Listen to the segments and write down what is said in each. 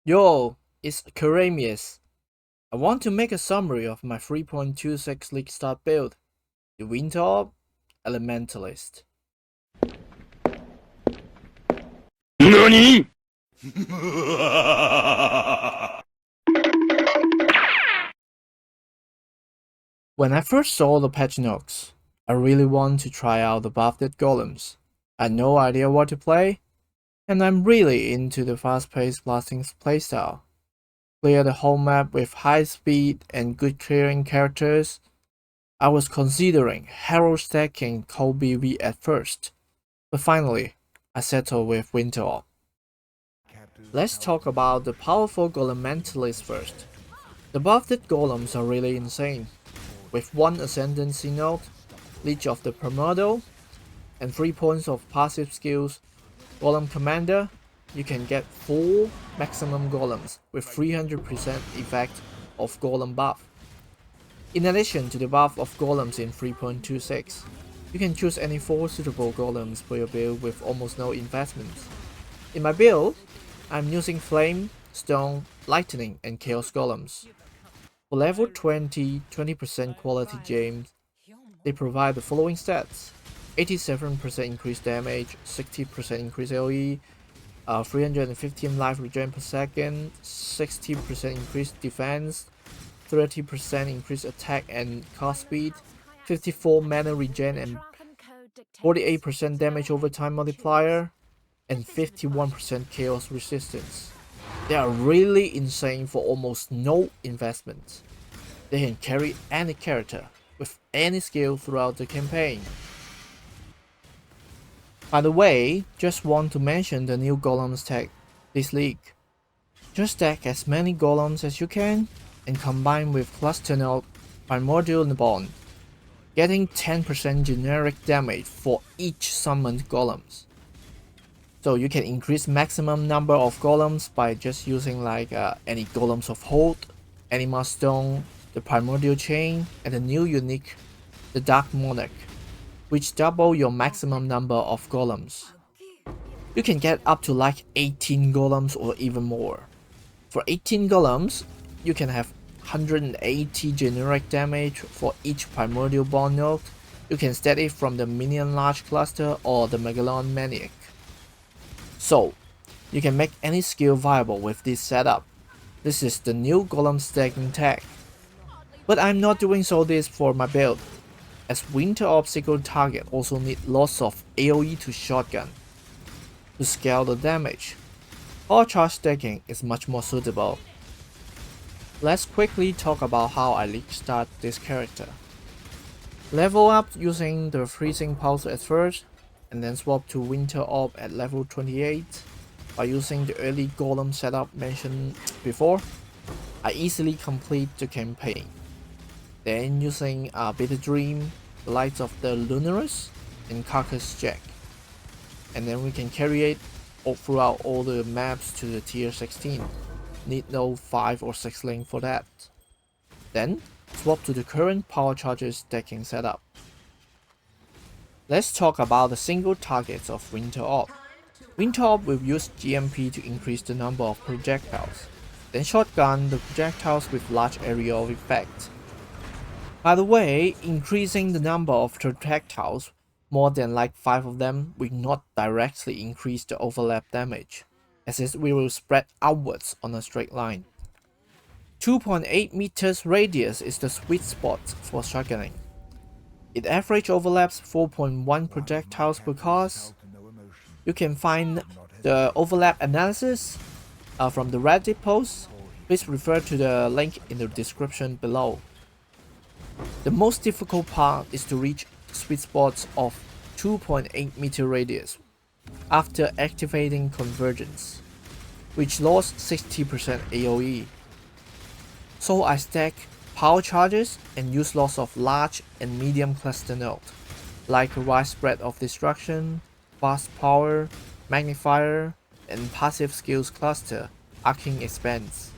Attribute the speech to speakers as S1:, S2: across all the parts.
S1: Yo, it's Karamius. I want to make a summary of my 3.26 League Start build, the Orb Elementalist.
S2: NANI?!
S1: When I first saw the patch notes, I really want to try out the buffed golems. I had no idea what to play, and I'm really into the fast-paced blasting playstyle. Clear the whole map with high speed and good clearing characters. I was considering hero stacking PoE1 at first, but finally, I settled with Orb. Let's talk about the powerful Golementalist first. The buffed golems are really insane. With 1 Ascendancy node, Leech of the Primordial, and 3 points of passive skills, Golem Commander, you can get 4 maximum golems with 300% effect of golem buff. In addition to the buff of golems in 3.26, you can choose any 4 suitable golems for your build with almost no investment. In my build, I'm using Flame, Stone, Lightning, and Chaos Golems. For level 20% quality gems, they provide the following stats: 87% increased damage, 60% increased AoE, 315 life regen per second, 60% increased defense, 30% increased attack and cast speed, 54 mana regen and 48% damage over time multiplier, and 51% chaos resistance. They are really insane for almost no investment. They can carry any character with any skill throughout the campaign. By the way, just want to mention the new golems tag this league. Just stack as many golems as you can and combine with cluster node Primordial Bond, getting 10% generic damage for each summoned golems. So you can increase maximum number of golems by just using any golems of hold, Anima Stone, the Primordial Chain, and the new unique, the Dark Monarch, which double your maximum number of golems. You can get up to 18 golems or even more. For 18 golems, you can have 180 generic damage for each Primordial Bond node. You can stat it from the Minion Large Cluster or the Megalon Maniac. So, you can make any skill viable with this setup. This is the new golem stacking tag. But I'm not doing so this for my build, as Winter Obstacle target also need lots of AoE to shotgun. To scale the damage, Power Charge stacking is much more suitable. Let's quickly talk about how I league start this character. Level up using the Freezing Pulse at first, and then swap to Winter Orb at level 28 by using the early golem setup mentioned before. I easily complete the campaign. Then using Bitter Dream, Lights of the Lunaris, and Carcass Jack. And then we can carry it throughout all the maps to the tier 16. Need no 5 or 6 link for that. Then swap to the current power charges stacking setup. Let's talk about the single targets of Winter Orb. Winter Orb will use GMP to increase the number of projectiles, then shotgun the projectiles with large area of effect. By the way, increasing the number of projectiles more than 5 of them will not directly increase the overlap damage, as it will spread outwards on a straight line. 2.8 meters radius is the sweet spot for shotgunning. It average overlaps 4.1 projectiles per cast. You can find the overlap analysis from the Reddit post. Please refer to the link in the description below. The most difficult part is to reach sweet spots of 2.8 meter radius after activating convergence, which lost 60% AoE. So I stack power charges and use lots of large and medium cluster node, like Widespread of Destruction, Fast Power, Magnifier, and Passive Skills Cluster, Arcing Expanse.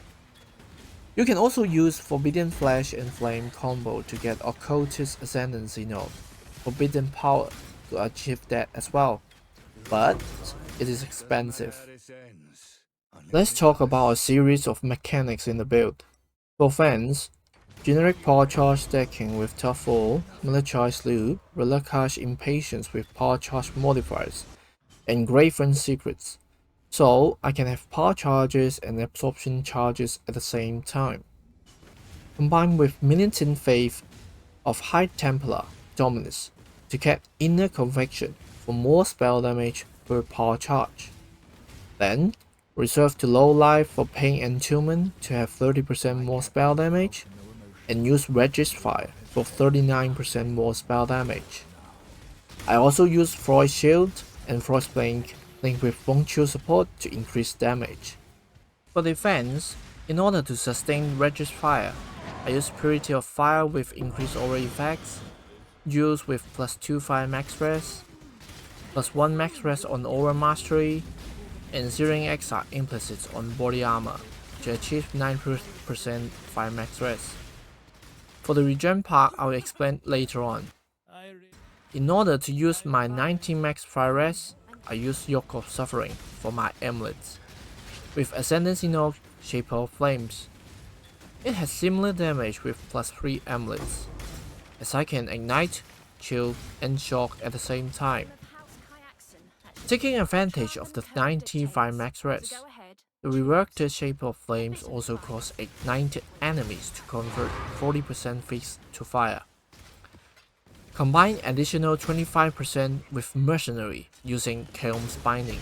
S1: You can also use Forbidden Flash and Flame combo to get Occultist Ascendancy node, Forbidden Power to achieve that as well, but it is expensive. Let's talk about a series of mechanics in the build. For Offence, generic power charge stacking with Tough 4, Military Slew, Relicage Impatience with power charge modifiers, and Graven Secrets, so I can have power charges and absorption charges at the same time. Combined with Militant Faith of High Templar Dominus to get Inner Conviction for more spell damage per power charge. Then, reserve to low life for Pain Entombment to have 30% more spell damage, and use Registfire for 39% more spell damage. I also use Frost Shield and Frost Blink linked with Bone Chill support to increase damage. For defense, in order to sustain Registfire, I use Purity of Fire with increased aura effects, Juice with +2 fire max rest, +1 max rest on aura mastery, and Searing Exile implicits on body armor to achieve 9% fire max rest. For the regen part, I will explain later on. In order to use my 19 max fire rest, I use Yoke of Suffering for my amulets, with Ascendancy Note Shaper of Flames. It has similar damage with +3 amulets, as I can ignite, chill, and shock at the same time. Taking advantage of the 90 fire max rest, the reworked Shaper of Flames also cause ignited enemies to convert 40% feast to fire. Combine additional 25% with Mercenary using Chaos Binding.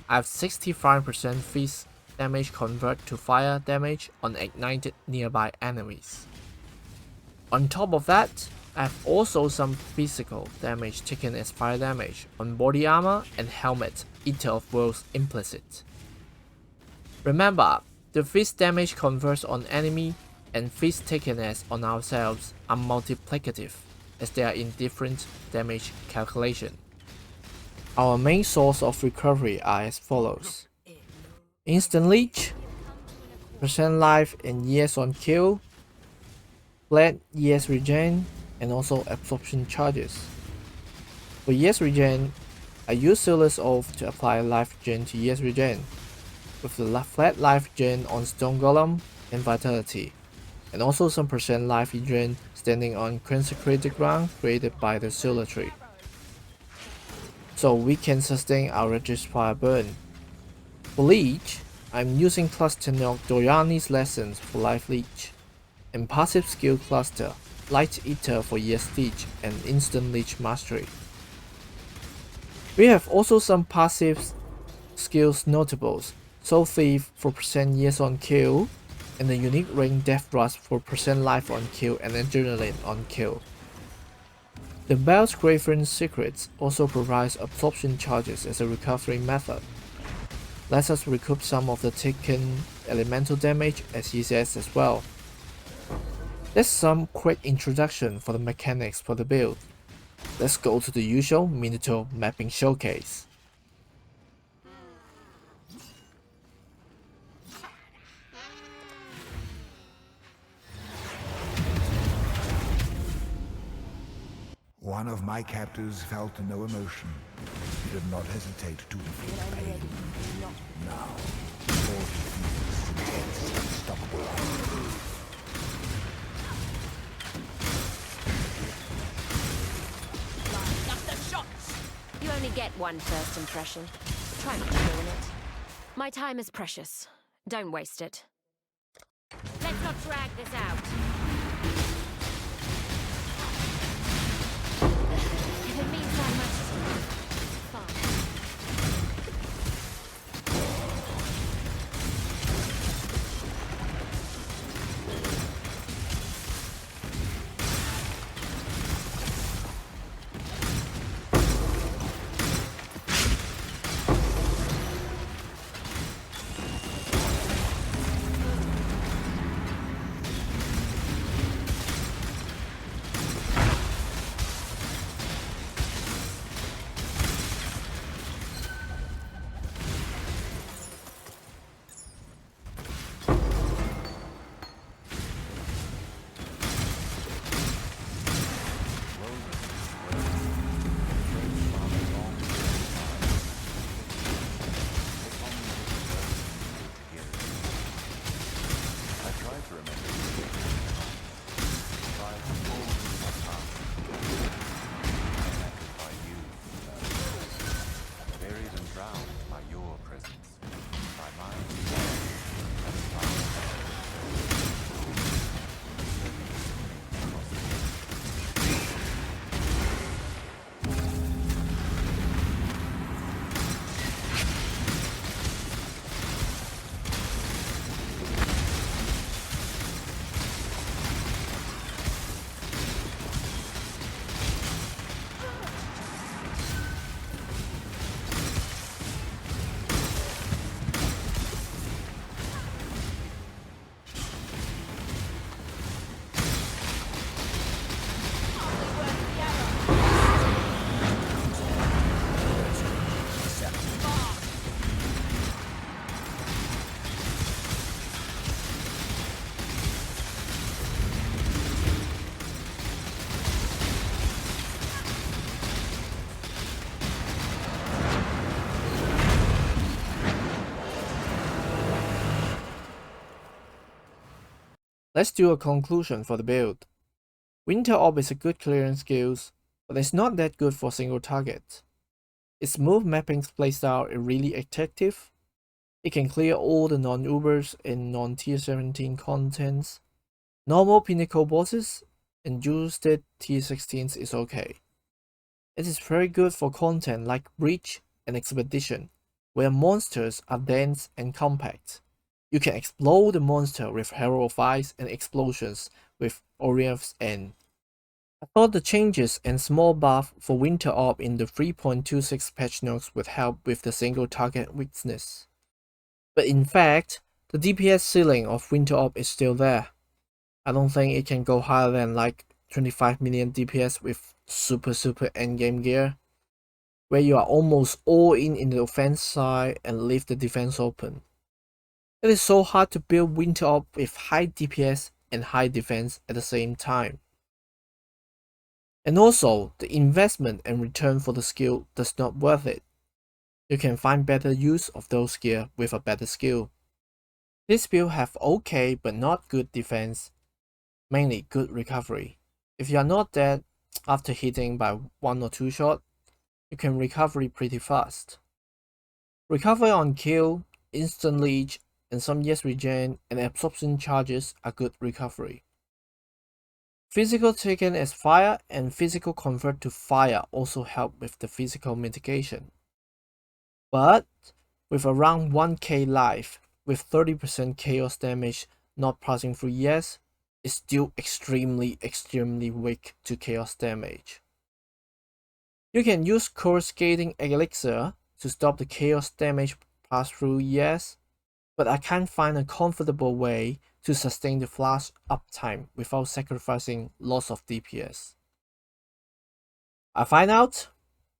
S1: I have 65% feast damage convert to fire damage on ignited nearby enemies. On top of that, I have also some physical damage taken as fire damage on body armor and helmet Eater of Worlds implicit. Remember, the feast damage converts on enemy and feast taken as on ourselves are multiplicative, as they are in different damage calculation. Our main source of recovery are as follows: Instant Leech, % life and ES on kill, flat ES regen, and also absorption charges. For ES regen, I use Sealer's Oath to apply life regen to ES regen, with the flat life regen on Stone Golem and Vitality, and also some % life regen standing on consecrated ground created by the Sealer tree, so we can sustain our Registfire burn. For Leech, I'm using Cluster Note Doryani's Lessons for Life Leech, and Passive Skill Cluster Light Eater for ES Leech and Instant Leech Mastery. We have also some passive skills notables: Soul Thief for % ES on kill, and the unique ring Death Rush for % life on kill and Adrenaline on kill. The Bell's Graven Secrets also provides absorption charges as a recovery method. Lets us recoup some of the taken elemental damage as ECS as well. That's some quick introduction for the mechanics for the build. Let's go to the usual Minotaur mapping showcase.
S2: One of my captors felt no emotion. He did not hesitate to inflict pain. Now, all he feels intense, unstoppable anger.
S3: You only get one first impression. Try not to ruin it. My time is precious. Don't waste it. Let's not drag this out. If it means that much to you, it's fine.
S1: Let's do a conclusion for the build. Winter Orb is a good clearing skill, but it's not that good for single target. Its move mapping playstyle is really effective. It can clear all the non-Ubers and non-tier 17 contents. Normal pinnacle bosses and boosted tier 16s is okay. It is very good for content like Breach and Expedition, where monsters are dense and compact. You can explode the monster with hero fights and explosions with Oriev's End. I thought the changes and small buff for Winter Orb in the 3.26 patch notes would help with the single target weakness. But in fact, the DPS ceiling of Winter Orb is still there. I don't think it can go higher than like 25 million DPS with super endgame gear, where you are almost all in the offense side and leave the defense open. It is so hard to build Winter Orb with high DPS and high defense at the same time. And also, the investment and return for the skill does not worth it. You can find better use of those gear with a better skill. This build have okay but not good defense, mainly good recovery. If you are not dead after hitting by 1 or 2 shots, you can recover pretty fast. Recovery on kill, instant leech, and some yes regen and absorption charges are good recovery. Physical taken as fire and physical convert to fire also help with the physical mitigation. But with around 1k life, with 30% chaos damage not passing through yes, is still extremely weak to chaos damage. You can use coruscating elixir to stop the chaos damage pass through yes, but I can't find a comfortable way to sustain the flash uptime without sacrificing lots of DPS. I find out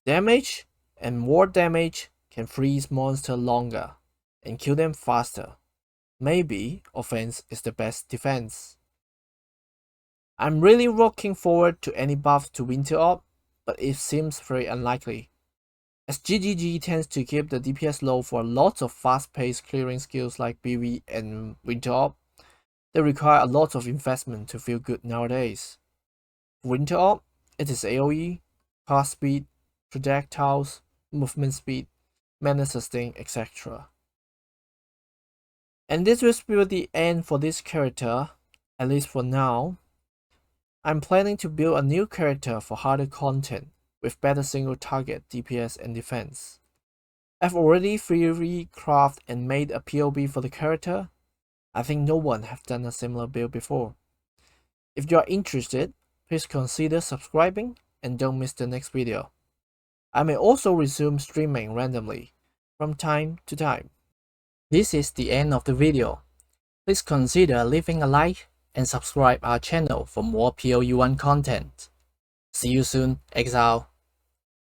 S1: damage and more damage can freeze monsters longer and kill them faster. Maybe offense is the best defense. I'm really looking forward to any buff to Winter Orb, but it seems very unlikely, as GGG tends to keep the DPS low for lots of fast-paced clearing skills like BV and Winter Orb. They require a lot of investment to feel good nowadays. For Winter Orb, it is AoE, cast speed, projectiles, movement speed, mana sustain, etc. And this will be the end for this character, at least for now. I'm planning to build a new character for harder content with better single target DPS and defense. I've already freely crafted and made a POB for the character. I think no one have done a similar build before. If you are interested, please consider subscribing and don't miss the next video. I may also resume streaming randomly from time to time. This is the end of the video. Please consider leaving a like and subscribe our channel for more PoE1 content. See you soon, Exile.